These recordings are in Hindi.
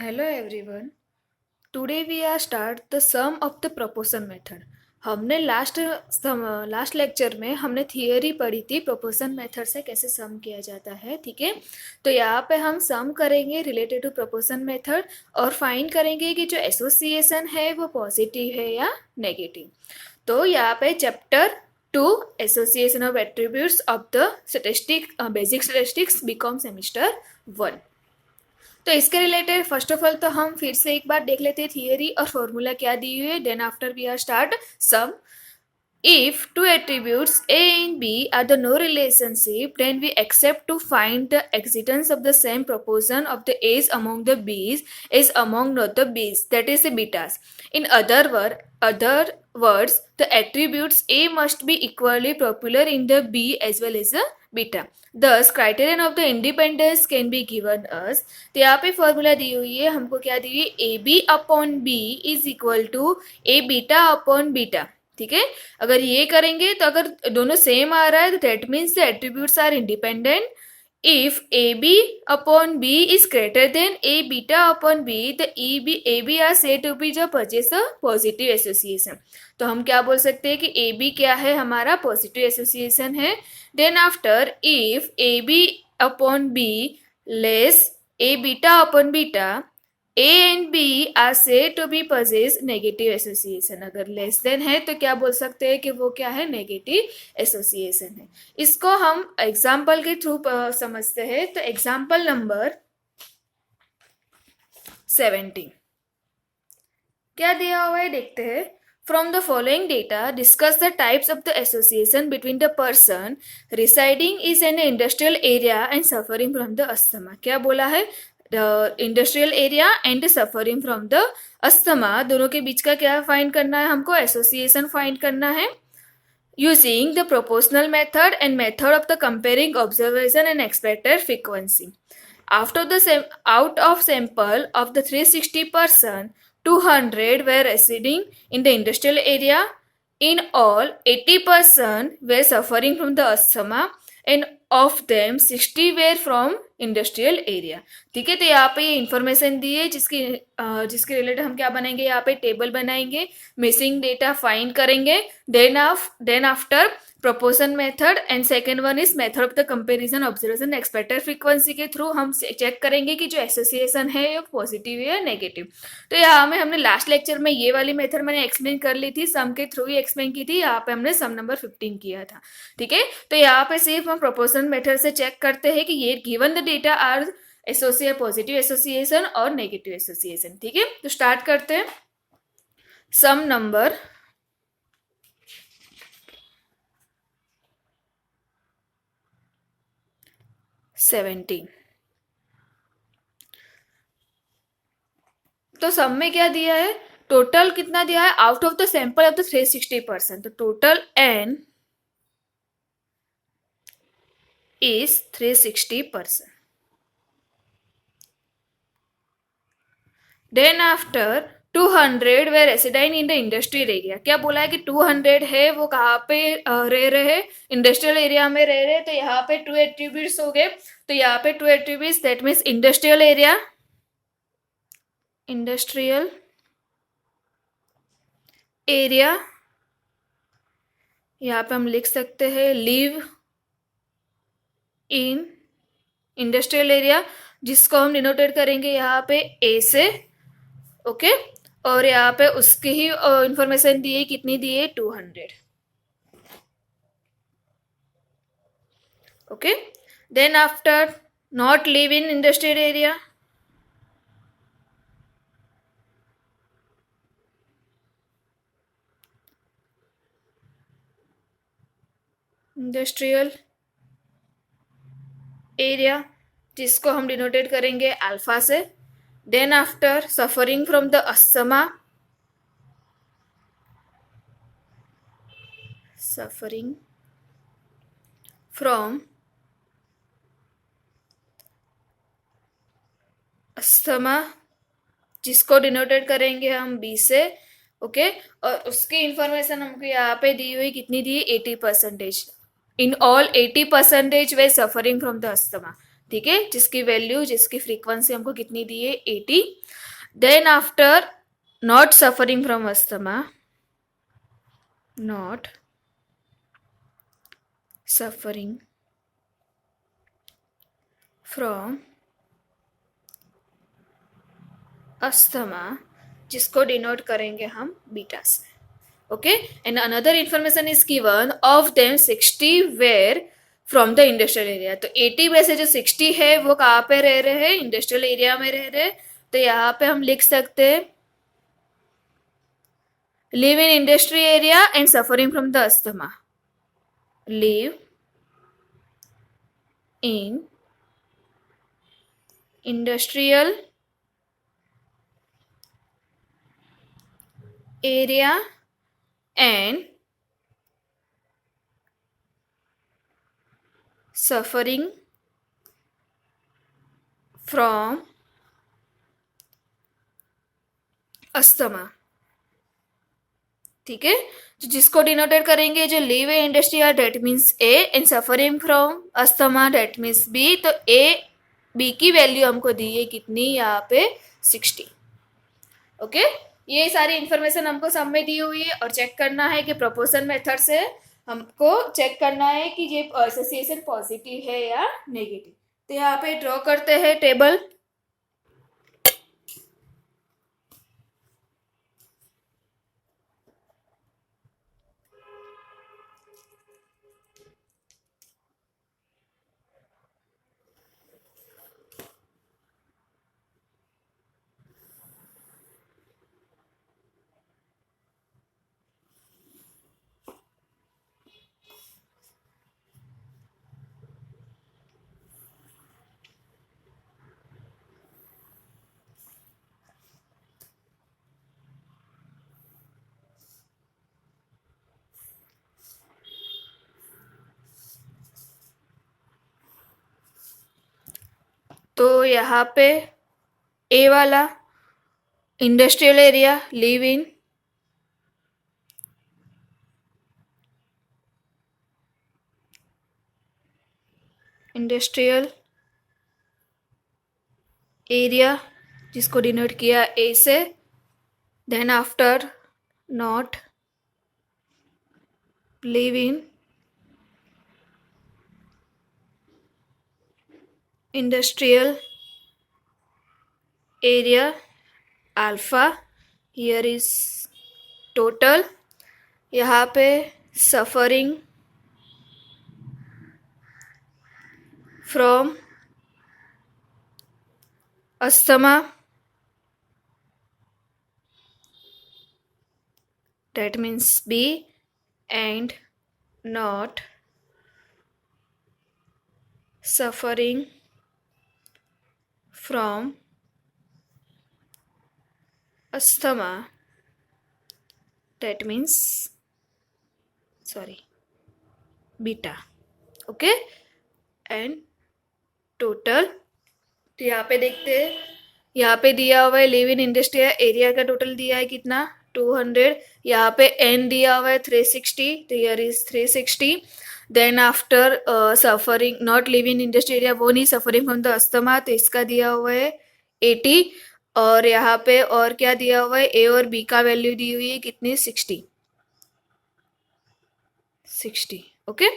Hello everyone. Today we are start the sum of the proportion method. हमने लास्ट लेक्चर में हमने थियरी पढ़ी थी प्रोपोर्शन मेथड से कैसे सम किया जाता है. ठीक है, तो यहाँ पे हम सम करेंगे रिलेटेड टू प्रोपोर्शन मेथड और फाइंड करेंगे कि जो एसोसिएशन है वो पॉजिटिव है या नेगेटिव. तो यहाँ पे chapter 2 association of attributes of the basic statistics BCom semester 1. तो इसके रिलेटेड फर्स्ट ऑफ ऑल तो हम फिर से एक बार देख लेते हैं थियरी और फॉर्मूला क्या दी हुई है. Then after we are start some. If two attributes A and B are the no relationship, then we accept to find the existence of the same proportion of the A's among the B's is among not the B's, that is the betas. In other words, the attributes A must be equally popular in the B as well as the beta. Thus, criterion of the independence can be given us. तो यहाँ पे फॉर्मूला दी हुई है, हमको क्या दी हुई है, A B upon B is equal to A beta upon beta. ठीक है, अगर ये करेंगे तो अगर दोनों सेम आ रहा है तो that means the attributes are independent. If A B upon B is greater than A beta upon B the A B are said to be जो परचेज द पॉजिटिव एसोसिएशन. तो हम क्या बोल सकते हैं कि ए बी क्या है, हमारा पॉजिटिव एसोसिएशन है. Then after if A B upon B less A beta upon beta A and B are said to be possess negative association. अगर लेस देन है तो क्या बोल सकते हैं कि वो क्या है, नेगेटिव एसोसिएशन है. इसको हम एग्जाम्पल के थ्रू समझते हैं. तो एग्जाम्पल नंबर 17 क्या दिया हुआ है देखते हैं. From the following data, discuss the types of the association between the person residing is in an industrial area and suffering from the asthma. क्या बोला है, industrial area and suffering from the asthma, दोनों के बीच का क्या फाइंड करना है, हमको एसोसिएशन फाइंड करना है using the proportional method and method of the comparing observation and expected frequency. Out of sample of the 360 person, 200 were residing in the industrial area. In all, 80% were suffering from the asthma and of them 60 were from industrial area. ठीक है, तो यहाँ पे ये इंफॉर्मेशन दी है जिसके रिलेटेड हम क्या बनाएंगे, यहाँ पे टेबल बनाएंगे, मिसिंग डेटा फाइंड करेंगे. Then after proportion method and second one is method of the comparison observation expected frequency के थ्रू हम चेक करेंगे कि जो एसोसिएशन है ये पॉजिटिव है या नेगेटिव. तो यहाँ में हमने लास्ट लेक्चर में ये वाली मेथड मैंने एक्सप्लेन कर ली थी, सम के थ्रू ही एक्सप्लेन की थी. यहाँ पे हमने सम नंबर 15 किया था. ठीक है, तो यहाँ पे सिर्फ हम प्रोपोर्शन मेथड से चेक करते हैं कि ये given the data are positive association और नेगेटिव एसोसिएशन. ठीक है, तो स्टार्ट करते हैं. Sum number 17. तो सम में क्या दिया है, टोटल कितना दिया है, out of the sample of the 360%. तो total n is 360%. Then after 200 were resident in the industrial area. क्या बोला है कि 200 है वो कहाँ पे रह रहे, इंडस्ट्रियल एरिया में रह रहे. तो यहाँ पे 2 एट्रीब्यूट्स हो गए. तो यहाँ पे 2 attributes that means industrial area यहाँ पे हम लिख सकते हैं लिव इन इंडस्ट्रियल एरिया, जिसको हम डिनोटेड करेंगे यहाँ पे ए से. ओके, और यहाँ पे उसकी ही इंफॉर्मेशन दी है, कितनी दी है, 200. Okay, then after not live in industrial area, industrial area जिसको हम डिनोटेड करेंगे अल्फा से. Then after suffering from the asthma, suffering from asthma जिसको डिनोटेड करेंगे हम बी से. ओके, और उसकी इंफॉर्मेशन हमको यहाँ पे दी हुई, कितनी दी है, 80%. In all 80% were suffering from the asthma. ठीक है, जिसकी फ्रीक्वेंसी हमको कितनी दी है 80. Then after not suffering from asthma, not suffering from asthma, जिसको डिनोट करेंगे हम बीटा से. Okay, and another information is given, of them 60 were from the industrial area. तो 80 में से जो 60 है वो कहाँ पे रह रहे हैं? इंडस्ट्रियल एरिया में रह रहे. तो यहाँ पे हम लिख सकते हैं live in industry area and suffering from the asthma. Live in industrial area and suffering from asthma. ठीक है, तो जिसको डिनोटेड करेंगे जो live a industry are that means A and suffering from asthma that means B. तो ए बी की वैल्यू हमको दी है कितनी यहाँ पे 60. ओके, ये सारी इंफॉर्मेशन हमको सब में दी हुई है और चेक करना है कि प्रोपोर्शन मेथड से हमको चेक करना है कि ये एसोसिएशन पॉजिटिव है या नेगेटिव. तो यहाँ पे ड्रॉ करते हैं टेबल. तो यहाँ पे ए वाला industrial area live in industrial area जिसको डिनोट किया ए से. Then after not live in industrial area alpha. Here is total. यहाँ पे suffering from asthma that means B and not suffering from asthma that means beta. Okay, and total. तो यहाँ पे देखते हैं, यहाँ पे दिया हुआ है लिव इन इंडस्ट्रियल एरिया का टोटल दिया है कितना 200. यहाँ पे एन दिया हुआ है 360. तो here is 360. Then after suffering not live in industrial area वो नहीं, सफरिंग फ्रॉम द अस्थमा, तो इसका दिया हुआ है 80. और यहाँ पे और क्या दिया हुआ है, ए और बी का वैल्यू दी हुई है कितनी 60. ओके,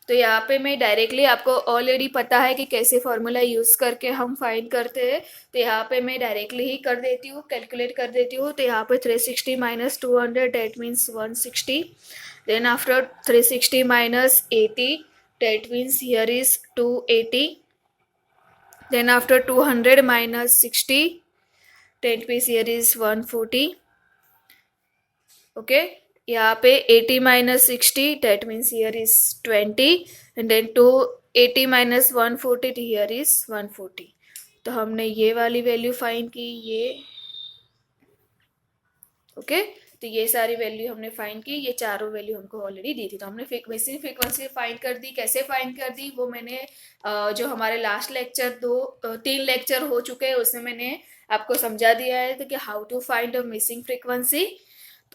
तो यहाँ पे मैं डायरेक्टली, आपको ऑलरेडी पता है कि कैसे फॉर्मूला यूज करके हम फाइंड करते हैं. तो यहाँ पे मैं डायरेक्टली ही कर देती हूँ, कैलकुलेट कर देती हूँ. तो यहाँ पे 360 minus 200 that means 160. Then after 360 minus 80 that means here is 280. Then after 200 minus 60 that means here is 140. Okay, यहाँ पे 80 minus 60 that means here is 20. And then 280 minus 140 here is 140. तो हमने ये वाली वैल्यू फाइंड की, ये ओके. तो ये सारी वैल्यू हमने फाइंड की, ये चारों वैल्यू हमको ऑलरेडी दी थी. तो हमने मिसिंग फ्रीक्वेंसी फाइंड कर दी. कैसे फाइंड कर दी वो मैंने जो हमारे लास्ट लेक्चर 3 लेक्चर हो चुके हैं उसमें मैंने आपको समझा दिया है. तो कि how to find a missing frequency.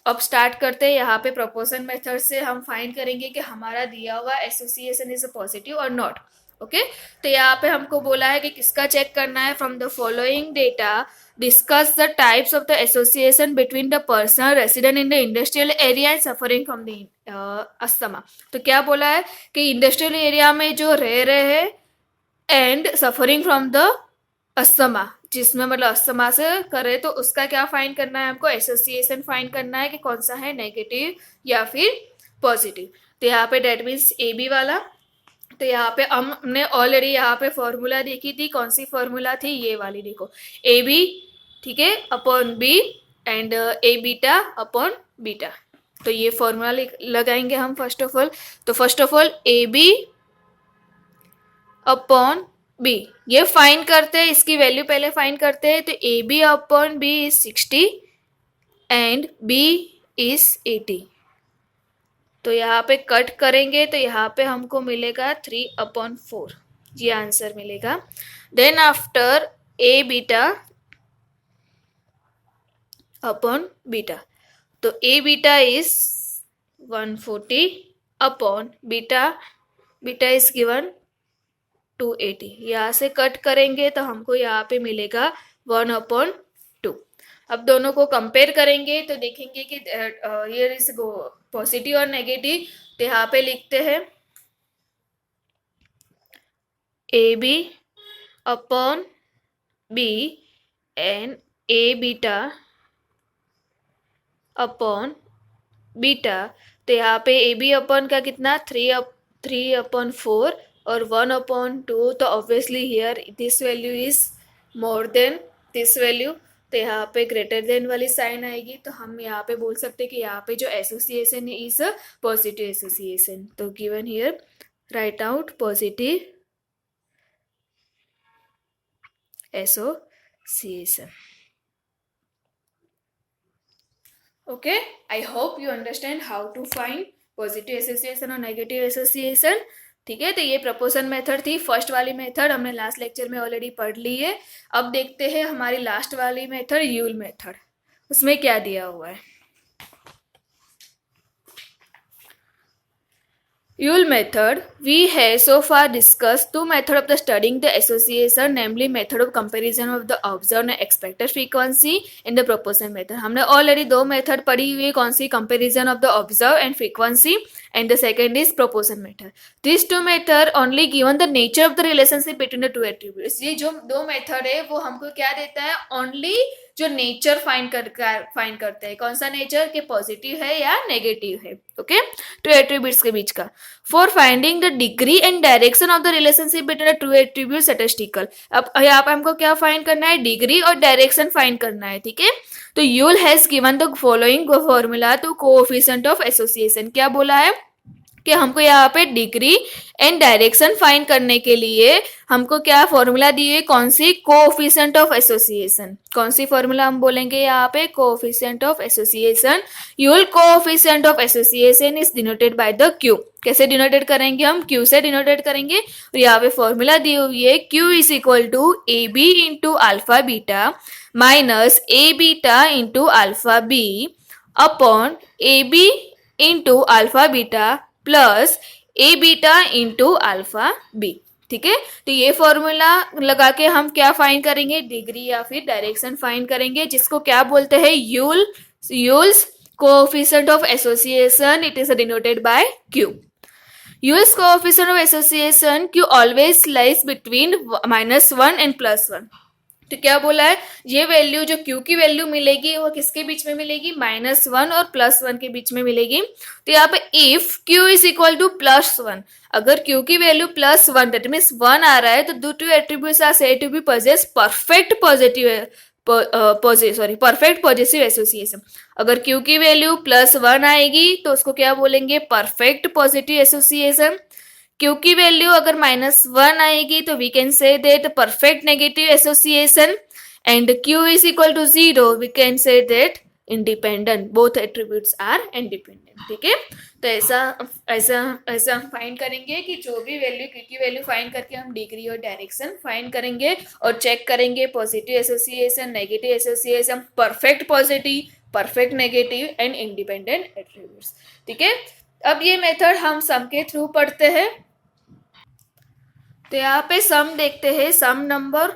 अब स्टार्ट करते हैं. यहाँ पे प्रोपोर्शन मेथड से हम फाइंड करेंगे कि हमारा दिया हुआ एसोसिएशन इज अ पॉजिटिव और नॉट. ओके। तो यहाँ पे हमको बोला है कि किसका चेक करना है, from the following data discuss the types of the association between the person resident in the industrial area and suffering from the asthma. तो क्या बोला है कि इंडस्ट्रियल एरिया में जो रह रहे हैं and suffering from the asthma, जिसमें मतलब अस्थमा से करे, तो उसका क्या फाइंड करना है हमको, एसोसिएशन फाइंड करना है कि कौन सा है, नेगेटिव या फिर पॉजिटिव। तो यहाँ पे डेट मीन्स ए बी वाला। तो यहाँ पे हमने ऑलरेडी यहाँ पे फॉर्मूला देखी थी, कौन सी फॉर्मूला थी, ये वाली देखो, ए बी, ठीक है, upon B and A beta upon beta. तो ये फॉर्मूला लगाएंगे हम फर्स्ट ऑफ ऑल। तो first of all A B upon B ये फाइंड करते हैं, इसकी वैल्यू पहले फाइंड करते हैं। तो A B upon B is 60 and B is 80। तो यहाँ पे कट करेंगे तो यहाँ पे हमको मिलेगा 3/4, ये आंसर मिलेगा। Then after A beta upon beta, तो A beta is 140 upon beta, beta is given 280। यहाँ से कट करेंगे तो हमको यहाँ पे मिलेगा 1/2। अब दोनों को कंपेयर करेंगे तो देखेंगे कि ये इज पॉजिटिव और नेगेटिव। तो यहाँ पे लिखते हैं A B upon B and A beta upon beta. तो यहाँ पे ए बी अपॉन का कितना 3/4 और 1/2। तो obviously here this value is more than this value. तो यहाँ पे ग्रेटर देन वाली साइन आएगी। तो हम यहाँ पे बोल सकते हैं कि यहाँ पे जो एसोसिएशन इज पॉजिटिव एसोसिएशन। तो given here right out positive association. Okay, I hope you understand how to find positive association और negative association। ठीक है, तो ये प्रपोजन मेथड थी। फर्स्ट वाली मेथड हमने लास्ट लेक्चर में ऑलरेडी पढ़ ली है। अब देखते हैं हमारी लास्ट वाली मेथड, यूल मेथड, उसमें क्या दिया हुआ है। Yule method, we have so far discussed two methods of the studying the association, namely method of comparison of the observed and expected frequency in the proportion method। हमने ऑलरेडी दो मेथड पढ़ी हुई है, कौन सी, comparison of the observed and frequency, and the second is proportion method। These two method only given the nature of the relationship between the two attributes। ये जो दो मेथड है वो हमको क्या देता है, ओनली जो नेचर फाइंड करते हैं, कौन सा नेचर, के पॉजिटिव है या नेगेटिव है। ओके, टू एट्रीब्यूट्स के बीच का। For finding the degree and direction of the relationship between the two attribute statistical. अब यहाँ पे हमको क्या फाइंड करना है, डिग्री और डायरेक्शन फाइंड करना है। ठीक है, तो Yule has given the following formula to coefficient of association. क्या बोला है कि हमको यहाँ पे डिग्री एंड डायरेक्शन फाइंड करने के लिए हमको क्या फॉर्मूला दी है, कौन सी, कोएफिशिएंट ऑफ एसोसिएशन। कौन सी फॉर्मूला हम बोलेंगे यहाँ पे, coefficient of association. You'll coefficient of association is denoted by the Q. कैसे डिनोटेड करेंगे हम, क्यू से डिनोटेड करेंगे। और यहाँ पे फॉर्मूला दी हुई है, Q is equal to A B into alpha beta minus A beta into alpha B upon A B into alpha beta plus A beta into alpha B. ठीक है, तो ये फॉर्मूला लगा के हम क्या फाइंड करेंगे, डिग्री या फिर डायरेक्शन फाइंड करेंगे, जिसको क्या बोलते हैं, Yule's coefficient of association. It is denoted by Q. Yule's coefficient of association Q always lies between -1 and +1। तो क्या बोला है, ये वैल्यू जो क्यू की वैल्यू मिलेगी वो किसके बीच में मिलेगी, -1 और +1 के बीच में मिलेगी। तो यहाँ पे if Q is equal to +1, अगर क्यू की वैल्यू +1 दैट मीन्स 1 आ रहा है, तो two attributes are said to be possess perfect positive association. अगर क्यू की वैल्यू +1 आएगी तो उसको क्या बोलेंगे, परफेक्ट पॉजिटिव एसोसिएशन। क्यू की वैल्यू अगर -1 आएगी तो we can say that perfect negative association. And Q is equal to 0, we can say that independent, both attributes are independent. ठीक है, तो ऐसा फाइंड करेंगे कि जो भी वैल्यू, क्यू की वैल्यू फाइंड करके हम डिग्री और डायरेक्शन फाइंड करेंगे और चेक करेंगे positive association, negative association, perfect positive, perfect negative and independent attributes. ठीक है, अब ये मेथड हम सम के थ्रू पढ़ते हैं। तो यहाँ पे सम देखते हैं, सम नंबर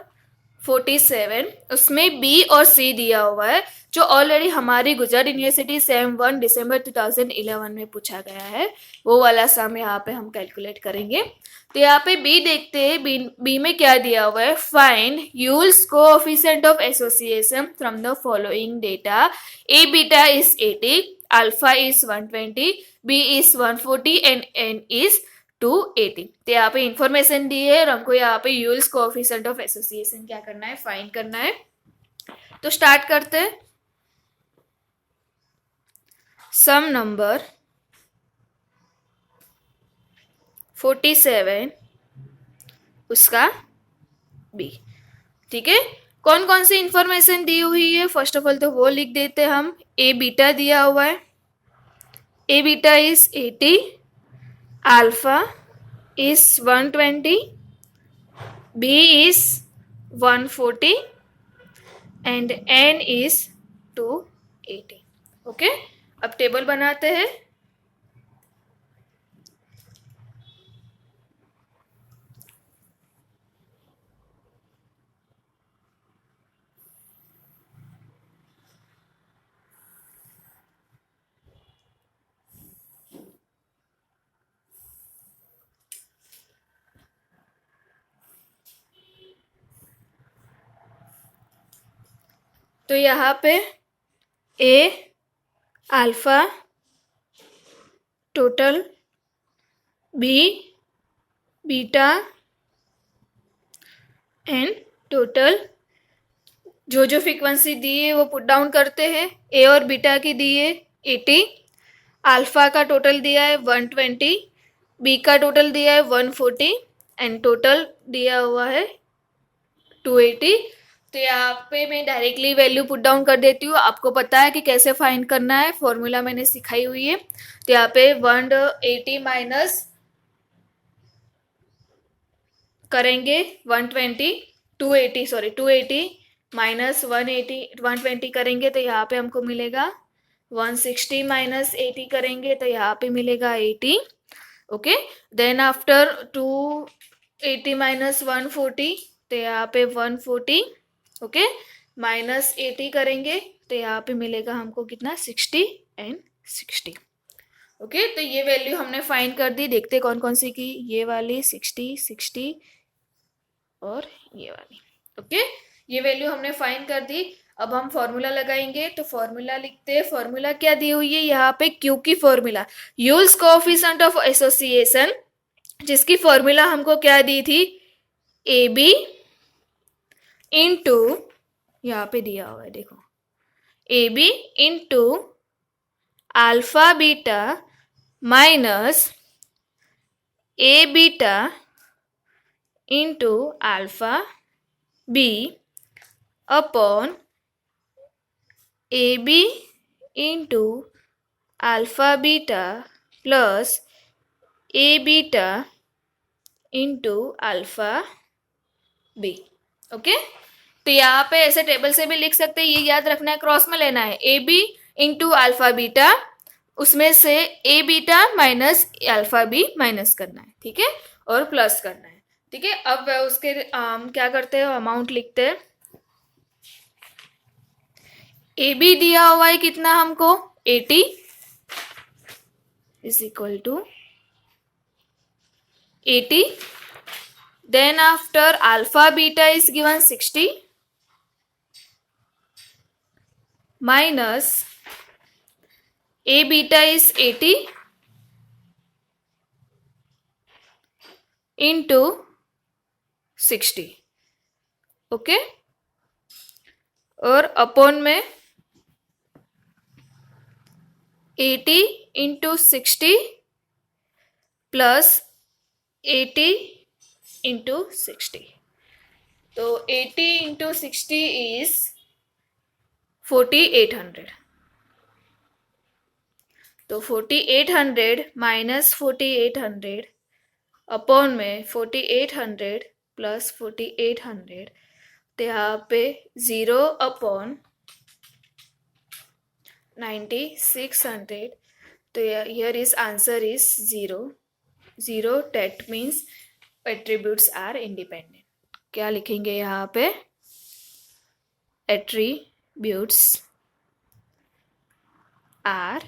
47, उसमें बी और सी दिया हुआ है जो ऑलरेडी हमारी गुजरात यूनिवर्सिटी सेम 1 दिसंबर 2011 में पूछा गया है, वो वाला सम यहाँ पे हम कैलकुलेट करेंगे। तो यहाँ पे बी देखते हैं, बी में क्या दिया हुआ है, find Yule's coefficient of association from the following data, A beta is 80, alpha is 120, B is 140 and N is 280। तो यहाँ पे इंफॉर्मेशन दी है और हमको यहाँ पे यूल्स कोएफिशिएंट ऑफ एसोसिएशन क्या करना है, फाइंड करना है। तो स्टार्ट करते हैं। सम नंबर 47 उसका बी। ठीक है, कौन कौन सी इंफॉर्मेशन दी हुई है, फर्स्ट ऑफ ऑल तो वो लिख देते हैं हम। ए बीटा दिया हुआ है, A beta is 80, alpha is 120, B is 140 and N is 280। Okay, अब टेबल बनाते हैं। तो यहाँ पे A alpha total, B beta and total, जो जो फ्रीक्वेंसी दी है वो पुट डाउन करते हैं। ए और बीटा की दी है 80, अल्फा का टोटल दिया है 120, बी का टोटल दिया है 140 एंड टोटल दिया हुआ है 280। तो यहाँ पे मैं डायरेक्टली वैल्यू पुट डाउन कर देती हूँ, आपको पता है कि कैसे फाइंड करना है, फॉर्मूला मैंने सिखाई हुई है। तो यहाँ पे 180 माइनस करेंगे 120, 280 माइनस 120 करेंगे तो यहाँ पे हमको मिलेगा 160, माइनस 80 करेंगे तो यहाँ पे मिलेगा 80। ओके, देन आफ्टर 280 माइनस 140 तो यहाँ पे 140। ओके, माइनस 80 करेंगे तो यहाँ पे मिलेगा हमको कितना, 60 एंड 60। ओके, तो ये वैल्यू हमने फाइंड कर दी। देखते कौन कौन सी की, ये वाली 60, 60 और ये वाली। ओके, ये वैल्यू हमने फाइंड कर दी। अब हम फॉर्मूला लगाएंगे, तो फॉर्मूला लिखते हैं। फॉर्मूला क्या दी हुई है यहाँ पे, क्यू की फॉर्मूला, यूल्स कोएफिशिएंट ऑफ एसोसिएशन, जिसकी फॉर्मूला हमको क्या दी थी, ए बी इंटू, यहाँ पे दिया हुआ है देखो, A B into alpha beta minus A beta into alpha B upon A B into alpha beta plus A beta into alpha B. Okay, तो यहाँ पे ऐसे टेबल से भी लिख सकते हैं, ये याद रखना है, क्रॉस में लेना है, A B into alpha beta, उसमें से A beta minus alpha B minus करना है, ठीक है, और प्लस करना है। ठीक है, अब उसके क्या करते हैं, अमाउंट लिखते हैं। ए बी दिया हुआ है कितना हमको, 80 is equal to 80, then after alpha beta is given 60 minus a beta is 80 into 60। Okay, और अपॉन में 80 इंटू 60 प्लस 80 इंटू 60। तो 80 इंटू 60 इज 4800। तो 4800 माइनस 4800 अपॉन में 4800 प्लस 4800, तो यहाँ पे 0 अपॉन 9600। तो here is answer is 0। 0 that means attributes are independent. क्या लिखेंगे यहाँ पे? Attributes are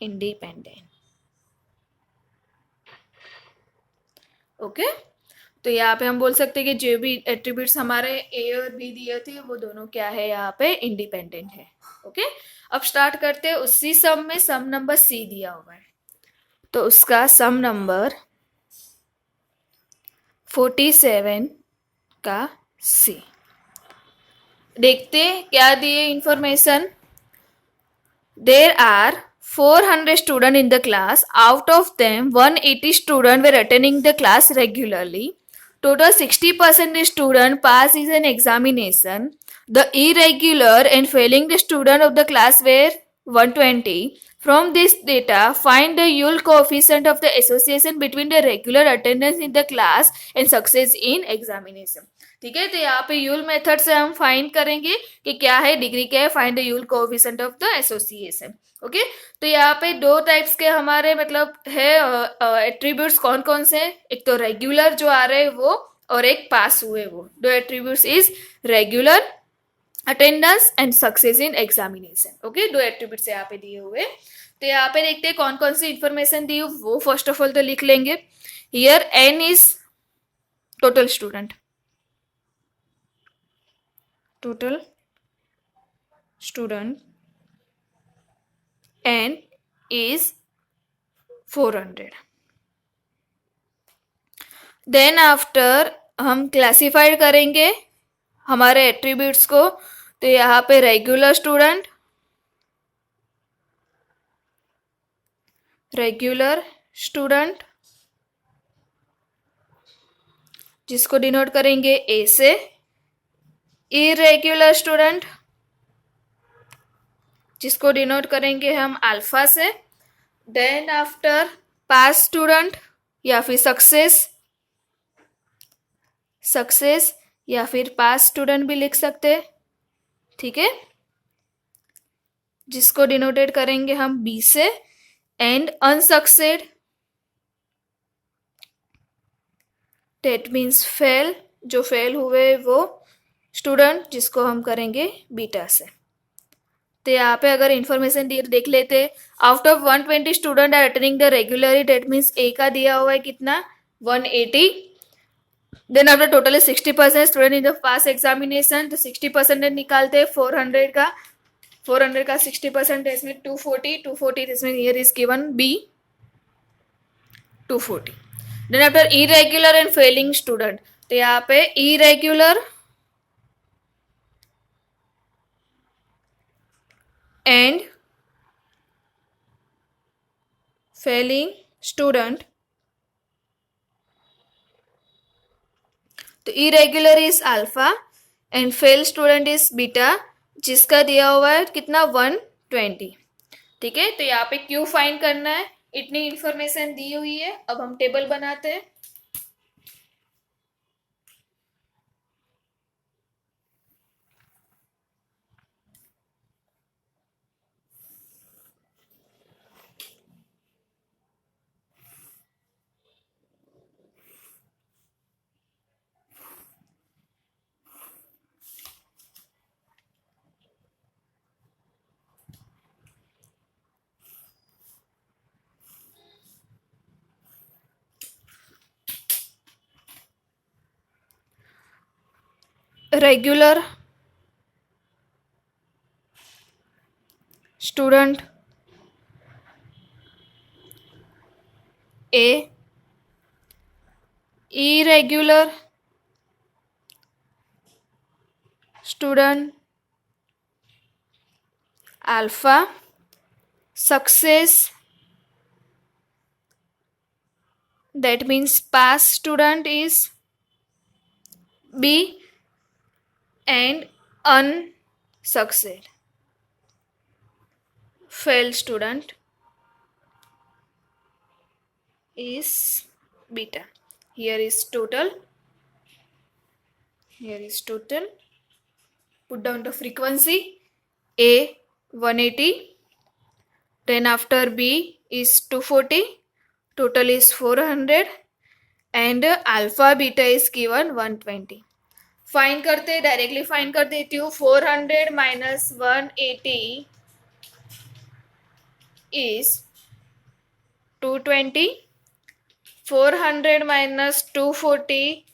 independent. ओके. तो यहाँ पे हम बोल सकते हैं कि जो भी एट्रीब्यूट्स हमारे ए और बी दिए थे वो दोनों क्या है यहाँ पे? इंडिपेंडेंट है. ओके. अब स्टार्ट करते हैं. उसी सम में सम नंबर सी दिया हुआ है, तो उसका सम नंबर 47 का सी. देखते क्या दिए information. There are 400 students in the class. Out of them, 180 students were attending the class regularly. Total 60% student pass is an examination. The irregular and failing the student of the class were 120. From this data, find the Yule coefficient of the association between the regular attendance in the class and success in examination. ठीक है. तो यहाँ पे यूल मेथड से हम फाइंड करेंगे कि क्या है, डिग्री क्या है. Find the you'll coefficient of the association. Okay. तो यहाँ पे दो टाइप्स के हमारे मतलब है एट्रीब्यूट्स. कौन कौन से? एक तो रेगुलर जो आ रहे हैं वो, और एक पास हुए वो. दो attributes is regular attendance and success in examination. Okay. दो एट्रीब्यूट्स यहाँ पे दिए हुए. तो यहाँ पे देखते हैं कौन कौन सी इंफॉर्मेशन दी वो फर्स्ट ऑफ ऑल तो लिख लेंगे. Here n is total student. Total student n is 400. देन आफ्टर हम क्लासिफाइड करेंगे हमारे एट्रीब्यूट्स को. तो यहाँ पे रेगुलर स्टूडेंट जिसको डिनोट करेंगे ए से. इरेग्युलर स्टूडेंट जिसको डिनोट करेंगे हम अल्फा से. देन आफ्टर पास स्टूडेंट या फिर सक्सेस या फिर पास स्टूडेंट भी लिख सकते. ठीक है. जिसको डिनोटेड करेंगे हम बी से. एंड अनसक्सेड, डेट मीन्स फेल, जो फेल हुए वो स्टूडेंट, जिसको हम करेंगे बीटा से. तो यहाँ पे अगर इंफॉर्मेशन देख लेते. Out of 120 student are attending the regularly, that means A का दिया हुआ है कितना? 180. Then after total 60% student in the pass examination. तो 60% निकालते 400 का. 60% इसमें 240 इसमें here is given B 240. Then after irregular and failing student. तो यहाँ पे इरेग्युलर and failing student. तो irregular is alpha and fail student is beta, जिसका दिया हुआ है कितना? 120. ठीक है. तो यहाँ पे क्यू फाइंड करना है. इतनी इंफॉर्मेशन दी हुई है. अब हम टेबल बनाते हैं. Regular student A, irregular student alpha, success that means pass student is B, and unsucceed fail student is beta. Here is total. Put down the frequency. A 180, then after B is 240, total is 400 and alpha beta is given 120. Fine करते, डायरेक्टली फाइन कर देती हूँ. 400 minus 180 is 220. 400 minus 240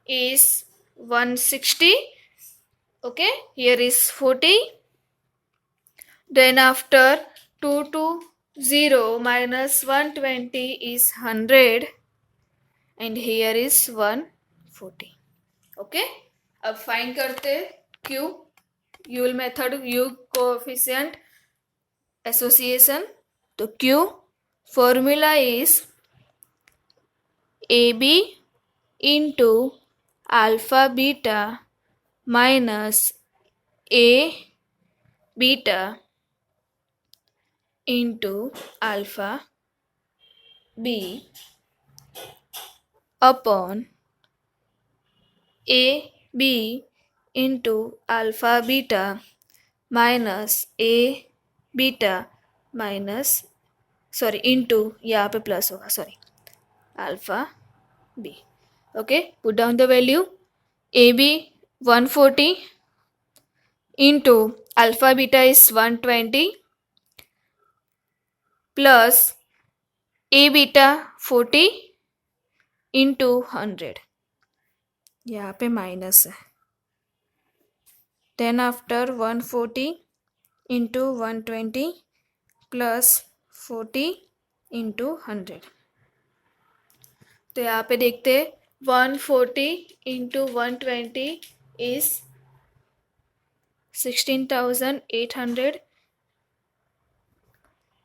is 160. Okay, here is 40. Then after 220 minus 120 is 100 and here is 140. Okay, अब फाइन करते Q, you'll method, U coefficient association. तो Q formula is AB into alpha beta minus A beta into alpha B upon A B into alpha beta minus A beta minus into, यहाँ पे प्लस होगा, alpha B. Okay, put down the value. AB 140 into alpha beta is 120 plus A beta 40 into 100. यहाँ पे माइनस है. Then after 140 into 120 plus 40 into 100. तो यहाँ पे देखते 140 into 120 is 16,800.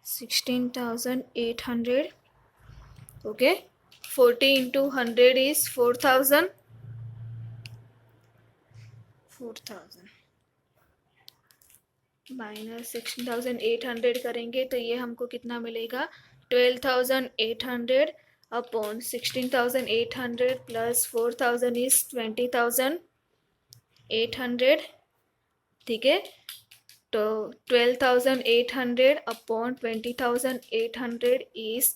16,800. Okay, 40 into 100 is 4,000. 4,000 minus 16,800 करेंगे तो ये हमको कितना मिलेगा, 12,800 अपॉन 16,800 प्लस 4,000 इज 20,800. ठीक है, तो 12,800 अपॉन 20,800 इज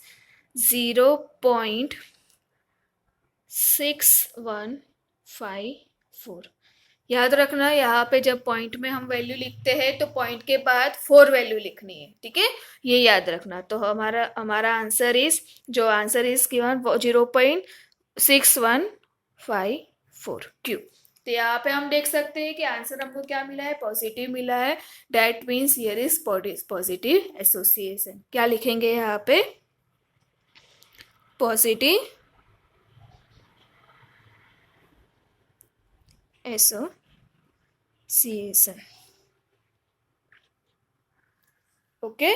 0.6154. याद रखना, यहाँ पे जब पॉइंट में हम वैल्यू लिखते हैं तो पॉइंट के बाद 4 वैल्यू लिखनी है. ठीक है, ये याद रखना. तो हमारा आंसर इज, जो आंसर इज गिवन 0.6154 क्यू. तो यहाँ पे हम देख सकते हैं कि आंसर हमको क्या मिला है, पॉजिटिव मिला है. That means here is positive association. क्या लिखेंगे यहाँ पे, पॉजिटिव एसोसिएशन. ओके,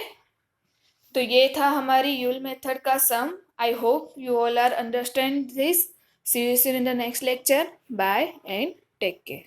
तो ये था हमारी यूल मेथड का sum. I hope you all are understand this. See you soon in the next lecture. Bye and take care.